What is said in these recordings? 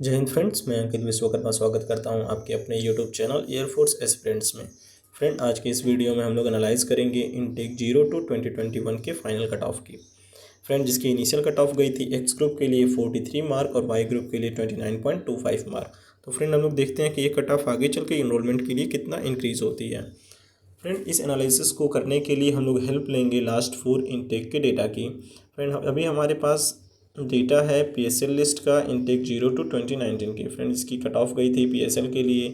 जय हिंद फ्रेंड्स, मैं अंकित विश्वकर्मा स्वागत करता हूं आपके अपने यूट्यूब चैनल एयरफोर्स एस्पिरेंट्स में। फ्रेंड, आज के इस वीडियो में हम लोग एनालाइज करेंगे इनटेक 0 टू 2021 के फाइनल कट ऑफ की। फ्रेंड, जिसकी इनिशियल कट ऑफ गई थी एक्स ग्रुप के लिए 43 मार्क और वाई ग्रुप के लिए 29.25 मार्क। तो फ्रेंड, हम लोग देखते हैं कि ये कट ऑफ आगे चल के इनरोलमेंट के लिए कितना इंक्रीज़ होती है। फ्रेंड, इस एनालिसिस को करने के लिए हम लोग हेल्प लेंगे लास्ट 4 इनटेक के डेटा की। फ्रेंड, अभी हमारे पास डेटा है पीएसएल लिस्ट का इनटेक 0 टू 2019 की। फ्रेंड, इसकी कट ऑफ गई थी पीएसएल के लिए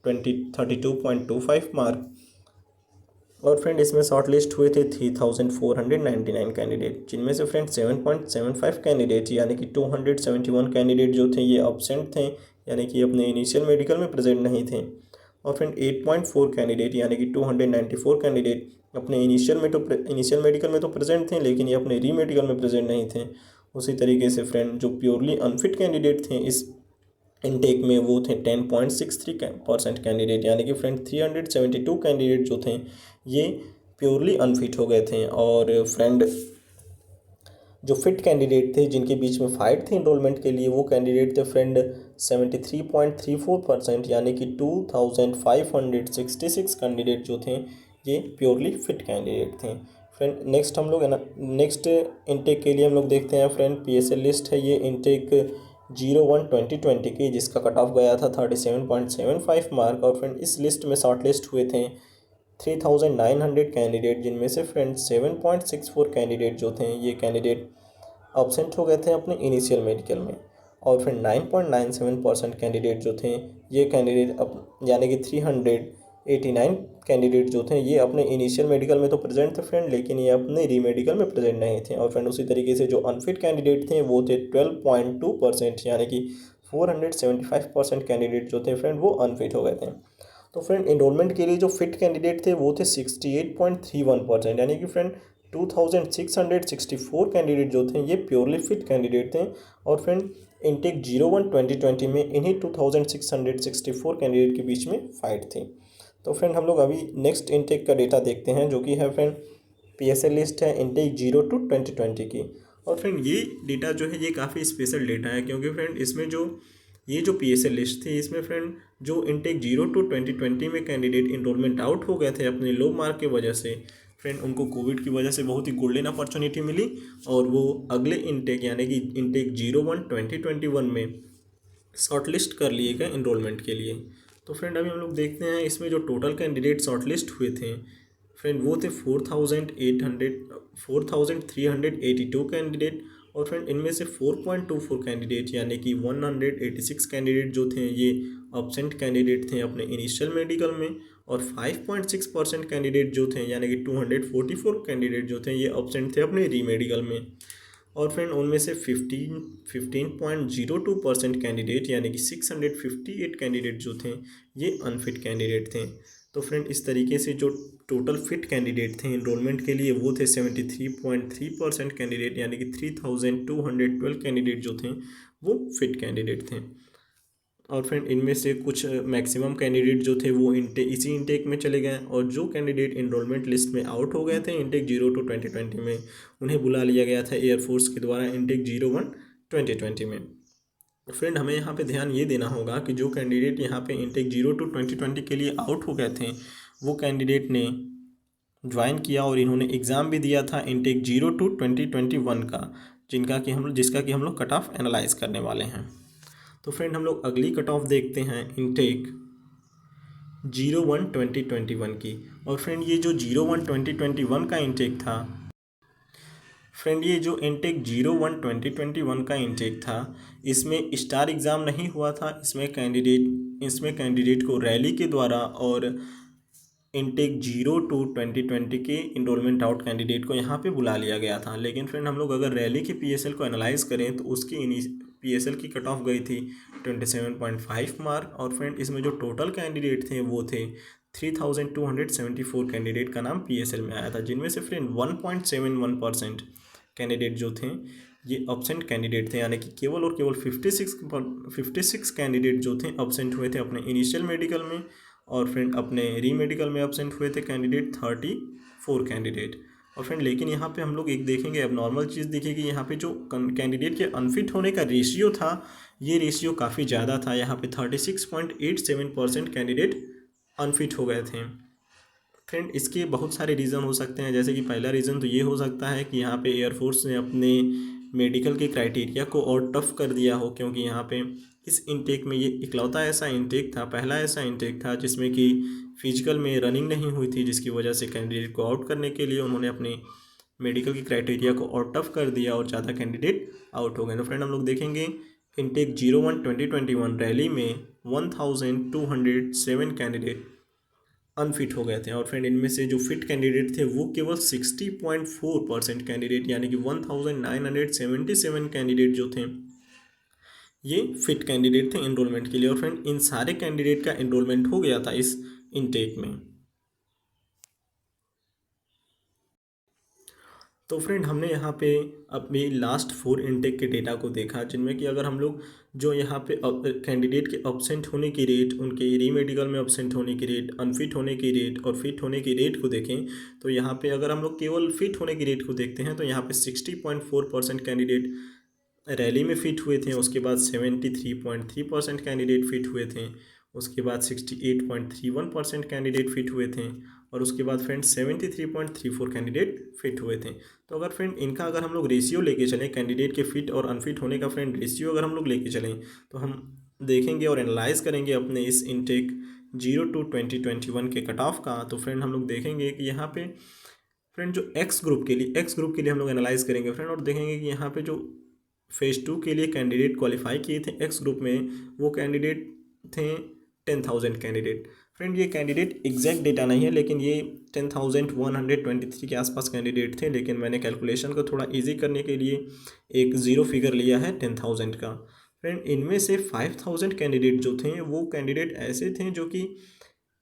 32.25 मार्क और फ्रेंड इसमें शॉर्ट लिस्ट हुए थे 3499 कैंडिडेट, जिनमें से फ्रेंड 7.75 कैंडिडेट यानी कि 271 कैंडिडेट जो थे ये अब्सेंट थे, यानी कि अपने इनिशियल मेडिकल में प्रेजेंट नहीं थे। और फ्रेंड 8.4 कैंडिडेट यानी कि 294 कैंडिडेट अपने इनिशियल मेडिकल में तो प्रेजेंट थे, लेकिन ये अपने री मेडिकल में प्रेजेंट नहीं थे। उसी तरीके से फ्रेंड जो प्योरली अनफिट कैंडिडेट थे इस इनटेक में वो थे 10.63% कैंडिडेट, यानी कि फ्रेंड 372 कैंडिडेट जो थे ये प्योरली अनफिट हो गए थे। और फ्रेंड जो फिट कैंडिडेट थे जिनके बीच में फाइट थी इनरोलमेंट के लिए वो कैंडिडेट थे फ्रेंड 73.34%, यानी कि 2566 कैंडिडेट जो थे ये प्योरली फिट कैंडिडेट थे। फ्रेंड नेक्स्ट हम लोग नेक्स्ट इनटेक के लिए हम लोग देखते हैं। फ्रेंड पीएसएल लिस्ट है ये इनटेक 01/2020 की, जिसका कट ऑफ गया था 37.75 मार्क। और फ्रेंड इस लिस्ट में शॉर्ट लिस्ट हुए थे 3900 कैंडिडेट, जिनमें से फ्रेंड 7.64 कैंडिडेट जो थे ये कैंडिडेट अब्सेंट हो गए थे अपने इनिशियल मेडिकल में। और फिर 9.97% कैंडिडेट जो थे ये कैंडिडेट यानी कि 389 कैंडिडेट जो थे ये अपने इनिशियल मेडिकल में तो प्रेजेंट थे फ्रेंड, लेकिन ये अपने री मेडिकल में प्रेजेंट नहीं थे। और फ्रेंड उसी तरीके से जो अनफिट कैंडिडेट थे वो थे 12.2%, यानी कि 475% कैंडिडेट जो थे फ्रेंड वो अनफिट हो गए थे। तो फ्रेंड इनरोलमेंट के लिए जो फिट कैंडिडेट थे वो थे 68.31%, यानी कि फ्रेंड 2664 कैंडिडेट जो थे ये प्योरली फिट कैंडिडेट थे। और फ्रेंड इनटेक 01/2020 में इन्हीं 2664 कैंडिडेट के बीच में फाइट थी। तो फ्रेंड हम लोग अभी नेक्स्ट इनटेक का डेटा देखते हैं, जो कि है फ्रेंड पीएसएल लिस्ट है इनटेक 0 टू 2020 की। और फ्रेंड ये डेटा जो है ये काफ़ी स्पेशल डेटा है, क्योंकि फ्रेंड इसमें जो पीएसएल लिस्ट थी इसमें फ्रेंड जो इनटेक 0 टू 2020 में कैंडिडेट इनरोलमेंट आउट हो गए थे अपने लो मार्क की वजह से, फ्रेंड उनको कोविड की वजह से बहुत ही गोल्डन अपॉर्चुनिटी मिली और वो अगले इनटेक यानी कि इनटेक 01/2021 में शॉर्टलिस्ट कर लिए गए इनरोलमेंट के लिए। तो फ्रेंड अभी हम लोग देखते हैं इसमें जो टोटल कैंडिडेट शॉर्टलिस्ट हुए थे फ्रेंड वो थे 4382 कैंडिडेट। और फ्रेंड इनमें से 4.24 कैंडिडेट यानी कि 186 कैंडिडेट जो थे ये अब्सेंट कैंडिडेट थे अपने इनिशियल मेडिकल में। और 5.6% कैंडिडेट जो थे यानी कि 244 कैंडिडेट जो थे ये अब्सेंट थे अपने री मेडिकल में। और फ्रेंड उनमें से 15.02% कैंडिडेट यानी कि 658 कैंडिडेट जो थे ये अनफिट कैंडिडेट थे। तो फ्रेंड इस तरीके से जो टोटल फिट कैंडिडेट थे इनरोलमेंट के लिए वो थे 73.3% कैंडिडेट, यानी कि 3212 कैंडिडेट जो थे वो फिट कैंडिडेट थे। और फ्रेंड इनमें से कुछ मैक्सिमम कैंडिडेट जो थे वो इसी इनटेक में चले गए, और जो कैंडिडेट इनरोलमेंट लिस्ट में आउट हो गए थे इनटेक 0 टू 2020 में उन्हें बुला लिया गया था एयरफोर्स के द्वारा इनटेक 01/2020 में। फ्रेंड हमें यहाँ पे ध्यान ये देना होगा कि जो कैंडिडेट यहाँ पे इनटेक 0 टू 2020 के लिए आउट हो गए थे वो कैंडिडेट ने ज्वाइन किया और इन्होंने एग्ज़ाम भी दिया था इनटेक 0 टू 2021 का, जिसका कि हम लोग कट ऑफ एनालाइज करने वाले हैं। तो फ्रेंड हम लोग अगली कट ऑफ देखते हैं इनटेक 01/2021 की। और फ्रेंड ये जो 01/2021 का इनटेक था फ्रेंड ये जो इनटेक 01/2021 का इनटेक था इसमें स्टार एग्ज़ाम नहीं हुआ था। इसमें कैंडिडेट को रैली के द्वारा और इनटेक 0 टू 2020 के इनरोलमेंट आउट कैंडिडेट को यहाँ पे बुला लिया गया था। लेकिन फ्रेंड हम लोग अगर रैली के पीएसएल को एनालाइज करें तो उसकी पीएसएल की कट ऑफ गई थी 27.5 मार्क। और फ्रेंड इसमें जो टोटल कैंडिडेट थे वो थे 3274 कैंडिडेट का नाम पीएसएल में आया था, जिनमें से फ्रेंड 1.71% कैंडिडेट जो थे ये अब्सेंट कैंडिडेट थे, यानी कि केवल और केवल 56 कैंडिडेट जो थे अब्सेंट हुए थे अपने इनिशियल मेडिकल में। और फ्रेंड अपने री मेडिकल में अब्सेंट हुए थे कैंडिडेट 34 कैंडिडेट। और फ्रेंड लेकिन यहाँ पे हम लोग एक देखेंगे अब नॉर्मल चीज़ दिखेगी, यहाँ पे जो कैंडिडेट के अनफिट होने का रेशियो था ये रेशियो काफ़ी ज़्यादा था। यहाँ पे 36.87% कैंडिडेट अनफिट हो गए थे। फ्रेंड इसके बहुत सारे रीज़न हो सकते हैं, जैसे कि पहला रीज़न तो ये हो सकता है कि यहाँ पे एयरफोर्स ने अपने मेडिकल के क्राइटेरिया को और टफ कर दिया हो, क्योंकि यहाँ पे इस इनटेक में ये इकलौता ऐसा इनटेक था, पहला ऐसा इनटेक था जिसमें कि फिजिकल में रनिंग नहीं हुई थी, जिसकी वजह से कैंडिडेट को आउट करने के लिए उन्होंने अपने मेडिकल की क्राइटेरिया को और टफ कर दिया और ज़्यादा कैंडिडेट आउट हो गए। तो फ्रेंड हम लोग देखेंगे इनटेक 01/2021 रैली में 1207 कैंडिडेट अनफिट हो गए थे, और फ्रेंड इनमें से जो फिट कैंडिडेट थे वो केवल 60.4% कैंडिडेट, यानी कि 1977 कैंडिडेट जो थे ये फिट कैंडिडेट थे एनरोलमेंट के लिए। और फ्रेंड इन सारे कैंडिडेट का एनरोलमेंट हो गया था इस इनटेक में। तो फ्रेंड हमने यहाँ पे अपनी लास्ट 4 इनटेक के डेटा को देखा, जिनमें कि अगर हम लोग जो यहाँ पे कैंडिडेट के अब्सेंट होने की रेट, उनके री मेडिकल में अब्सेंट होने की रेट, अनफिट होने की रेट और फिट होने की रेट को देखें, तो यहाँ पे अगर हम लोग केवल फिट होने की रेट को देखते हैं तो यहाँ पे 60.4% कैंडिडेट रैली में फिट हुए थे। उसके बाद 73.3% कैंडिडेट फिट हुए थे। उसके बाद 68.31% कैंडिडेट फिट हुए थे। और उसके बाद फ्रेंड 73.34 कैंडिडेट फिट हुए थे। तो अगर फ्रेंड इनका अगर हम लोग रेशियो लेके चलें, कैंडिडेट के फिट और अनफिट होने का फ्रेंड रेशियो अगर हम लोग लेके चलें, तो हम देखेंगे और एनालाइज करेंगे अपने इस इनटेक 0-2021 के कट ऑफ का। तो फ्रेंड हम लोग देखेंगे कि यहाँ पे फ्रेंड जो एक्स ग्रुप के लिए हम लोग एनालाइज करेंगे फ्रेंड, और देखेंगे कि यहाँ पे जो फेज़ 2 के लिए कैंडिडेट क्वालिफाई किए थे एक्स ग्रुप में, वो कैंडिडेट थे 10,000 कैंडिडेट। फ्रेंड ये कैंडिडेट एग्जैक्ट डेटा नहीं है, लेकिन ये 10,123 के आसपास कैंडिडेट थे, लेकिन मैंने कैलकुलेशन को थोड़ा इजी करने के लिए एक ज़ीरो फिगर लिया है 10,000 का। फ्रेंड इनमें से 5,000 कैंडिडेट जो थे वो कैंडिडेट ऐसे थे जो कि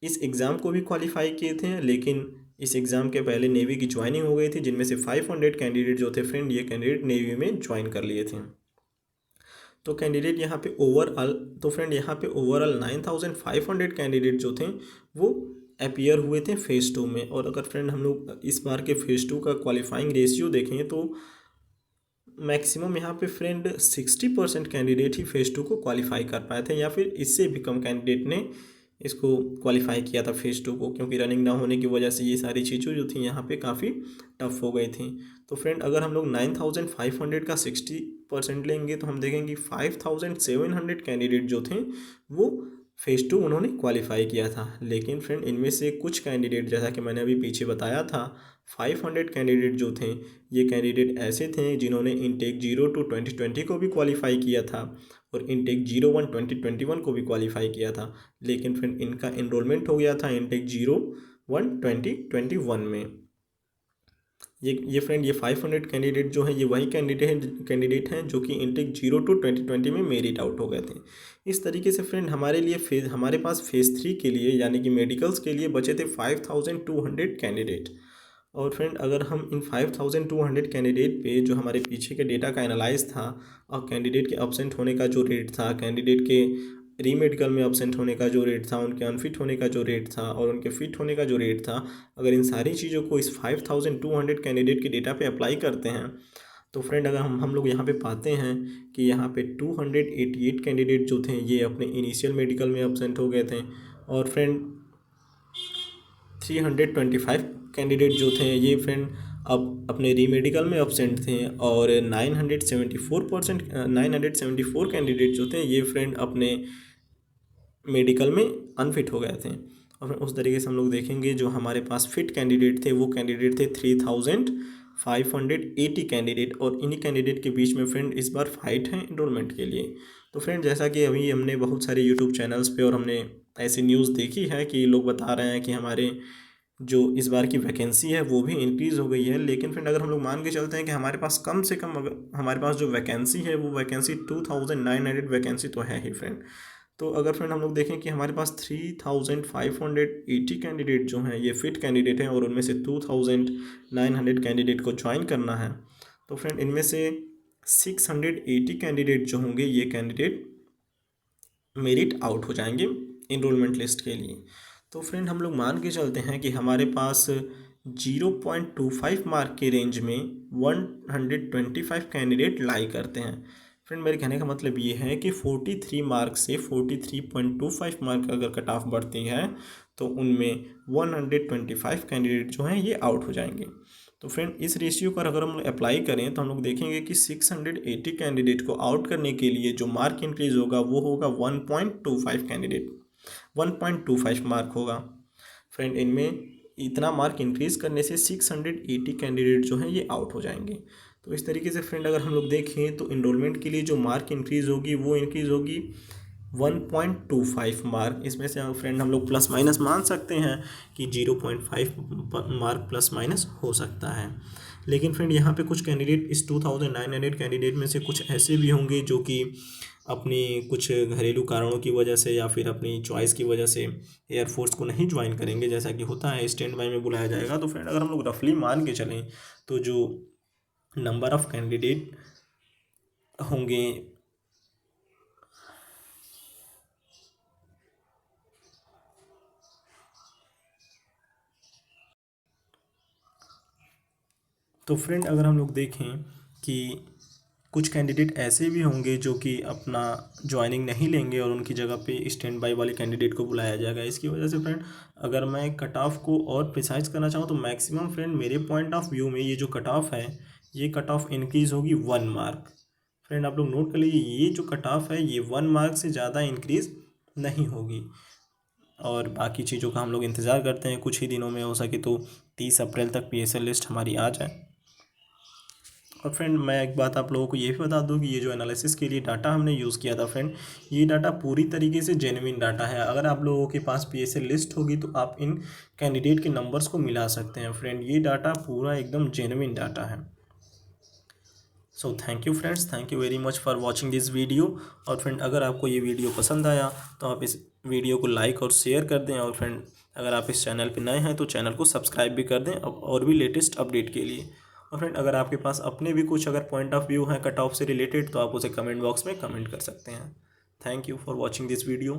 इस एग्ज़ाम को भी क्वालिफाई किए थे, लेकिन इस एग्ज़ाम के पहले नेवी की ज्वाइनिंग हो गई थी, जिनमें से 500 कैंडिडेट जो थे फ्रेंड ये कैंडिडेट नेवी में ज्वाइन कर लिए थे। तो कैंडिडेट यहाँ पे ओवरऑल, तो फ्रेंड यहाँ पे ओवरऑल 9,500 कैंडिडेट जो थे वो अपीयर हुए थे फेज़ 2 में। और अगर फ्रेंड हम लोग इस बार के फेज़ 2 का क्वालिफाइंग रेशियो देखें तो मैक्सिमम यहाँ पे फ्रेंड 60% कैंडिडेट ही फेज़ 2 को क्वालिफाई कर पाए थे, या फिर इससे भी कम कैंडिडेट ने इसको क्वालिफाई किया था फेज़ 2 को, क्योंकि रनिंग ना होने की वजह से ये सारी चीज़ें जो थी यहाँ पे काफ़ी टफ हो गई थी। तो फ्रेंड अगर हम लोग 9,500 का 60% लेंगे तो हम देखेंगे 5,700 कैंडिडेट जो थे वो फेज़ 2 उन्होंने क्वालिफाई किया था। लेकिन फ्रेंड इनमें से कुछ कैंडिडेट, जैसा कि मैंने अभी पीछे बताया था, 500 कैंडिडेट जो थे ये कैंडिडेट ऐसे थे जिन्होंने इनटेक 0-2020 को भी क्वालिफाई किया था और इनटेक 01-2021 को भी क्वालिफाई किया था, लेकिन फ्रेंड इनका एनरोलमेंट हो गया था इनटेक 01-2021 में। ये फ्रेंड ये 500 कैंडिडेट जो है ये वही कैंडिडेट हैं जो कि इनटेक 0-2020 में मेरिट आउट हो गए थे। इस तरीके से फ्रेंड हमारे पास फेज़ 3 के लिए यानी कि मेडिकल्स के लिए बचे थे 5,200 कैंडिडेट। और फ्रेंड अगर हम इन 5,200 कैंडिडेट पे जो हमारे पीछे के डेटा का एनालाइज था और कैंडिडेट के अब्सेंट होने का जो रेट था, कैंडिडेट के री मेडिकल में अब्सेंट होने का जो रेट था, उनके अनफिट होने का जो रेट था और उनके फिट होने का जो रेट था, अगर इन सारी चीज़ों को इस 5,200 कैंडिडेट के डेटा पे अप्लाई करते हैं तो फ्रेंड अगर हम लोग यहाँ पे पाते हैं कि यहाँ पे 288 कैंडिडेट जो थे ये अपने इनिशियल मेडिकल में अब्सेंट हो गए थे। और फ्रेंड 325 कैंडिडेट जो थे ये फ्रेंड अब अपने री मेडिकल में अब्सेंट थे। और 974 कैंडिडेट जो थे ये फ्रेंड अपने मेडिकल में अनफिट हो गए थे। और उस तरीके से हम लोग देखेंगे जो हमारे पास फिट कैंडिडेट थे वो कैंडिडेट थे 3,580 कैंडिडेट। और इन्हीं कैंडिडेट के बीच में फ्रेंड इस बार फाइट है एनरोलमेंट के लिए। तो फ्रेंड जैसा कि अभी हमने बहुत सारे यूट्यूब चैनल्स पे और हमने ऐसी न्यूज़ देखी है कि लोग बता रहे हैं कि हमारे जो इस बार की वैकेंसी है वो भी इंक्रीज़ हो गई है, लेकिन फ्रेंड अगर हम लोग मान के चलते हैं कि हमारे पास कम से कम अगर हमारे पास जो वैकेंसी है वो वैकेंसी 2,900 वैकेंसी तो है ही फ्रेंड। तो अगर फ्रेंड हम लोग देखें कि हमारे पास 3,580 कैंडिडेट जो हैं ये फिट कैंडिडेट हैं और उनमें से 2,900 कैंडिडेट को ज्वाइन करना है, तो फ्रेंड इनमें से 680 कैंडिडेट जो होंगे ये कैंडिडेट मेरिट आउट हो जाएंगे इनरोलमेंट लिस्ट के लिए। तो फ्रेंड हम लोग मान के चलते हैं कि हमारे पास 0.25 मार्क के रेंज में 125 कैंडिडेट लाई करते हैं। फ्रेंड मेरे कहने का मतलब ये है कि 43 मार्क से 43.25 मार्क अगर कट ऑफ बढ़ती है तो उनमें 125 कैंडिडेट जो हैं ये आउट हो जाएंगे। तो फ्रेंड इस रेशियो पर अगर हम लोग अप्लाई करें तो हम लोग देखेंगे कि 680 कैंडिडेट को आउट करने के लिए जो मार्क इंक्रीज होगा वो होगा 1.25 कैंडिडेट, 1.25 मार्क होगा। फ्रेंड इनमें इतना मार्क इंक्रीज करने से 680 कैंडिडेट जो हैं ये आउट हो जाएंगे। तो इस तरीके से फ्रेंड अगर हम लोग देखें तो इनरोलमेंट के लिए जो मार्क इंक्रीज होगी वो इंक्रीज होगी 1.25 मार्क। इसमें से हम फ्रेंड हम लोग प्लस माइनस मान सकते हैं कि 0.5 मार्क प्लस माइनस हो सकता है। लेकिन फ्रेंड यहाँ पे कुछ कैंडिडेट इस 2900 कैंडिडेट में से कुछ ऐसे भी होंगे जो कि अपनी कुछ घरेलू कारणों की वजह से या फिर अपनी चॉइस की वजह से एयरफोर्स को नहीं ज्वाइन करेंगे, जैसा कि होता है स्टैंड बाई में बुलाया जाएगा। तो फ्रेंड अगर हम लोग रफली मान के चलें तो जो नंबर ऑफ कैंडिडेट होंगे तो फ्रेंड अगर हम लोग देखें कि कुछ कैंडिडेट ऐसे भी होंगे जो कि अपना ज्वाइनिंग नहीं लेंगे और उनकी जगह पे स्टैंड बाई वाले कैंडिडेट को बुलाया जाएगा। इसकी वजह से फ्रेंड अगर मैं कट ऑफ को और प्रिसाइज करना चाहूँ तो मैक्सिमम फ्रेंड मेरे पॉइंट ऑफ व्यू में ये जो कट ऑफ है ये कट ऑफ इंक्रीज़ होगी 1 मार्क। फ्रेंड आप लोग नोट कर लीजिए, ये जो कट ऑफ है ये 1 मार्क से ज़्यादा इंक्रीज़ नहीं होगी। और बाकी चीज़ों का हम लोग इंतज़ार करते हैं, कुछ ही दिनों में हो सके तो 30 अप्रैल तक PSL लिस्ट हमारी आ जाए। और फ्रेंड मैं एक बात आप लोगों को ये भी बता दूं कि ये जो एनालिसिस के लिए डाटा हमने यूज़ किया था फ्रेंड, ये डाटा पूरी तरीके से जेन्युइन डाटा है। अगर आप लोगों के पास PSL लिस्ट होगी तो आप इन कैंडिडेट के नंबर्स को मिला सकते हैं। फ्रेंड ये डाटा पूरा एकदम जेन्युइन डाटा है। So thank you friends, thank you very much for watching this video. और फ्रेंड अगर आपको ये वीडियो पसंद आया तो आप इस वीडियो को लाइक और शेयर कर दें। और फ्रेंड अगर आप इस चैनल पर नए हैं तो चैनल को सब्सक्राइब भी कर दें और भी लेटेस्ट अपडेट के लिए। और फ्रेंड अगर आपके पास अपने भी कुछ अगर पॉइंट ऑफ व्यू है कट ऑफ से रिलेटेड तो आप उसे कमेंट बॉक्स में कमेंट कर सकते हैं। Thank you for watching this video.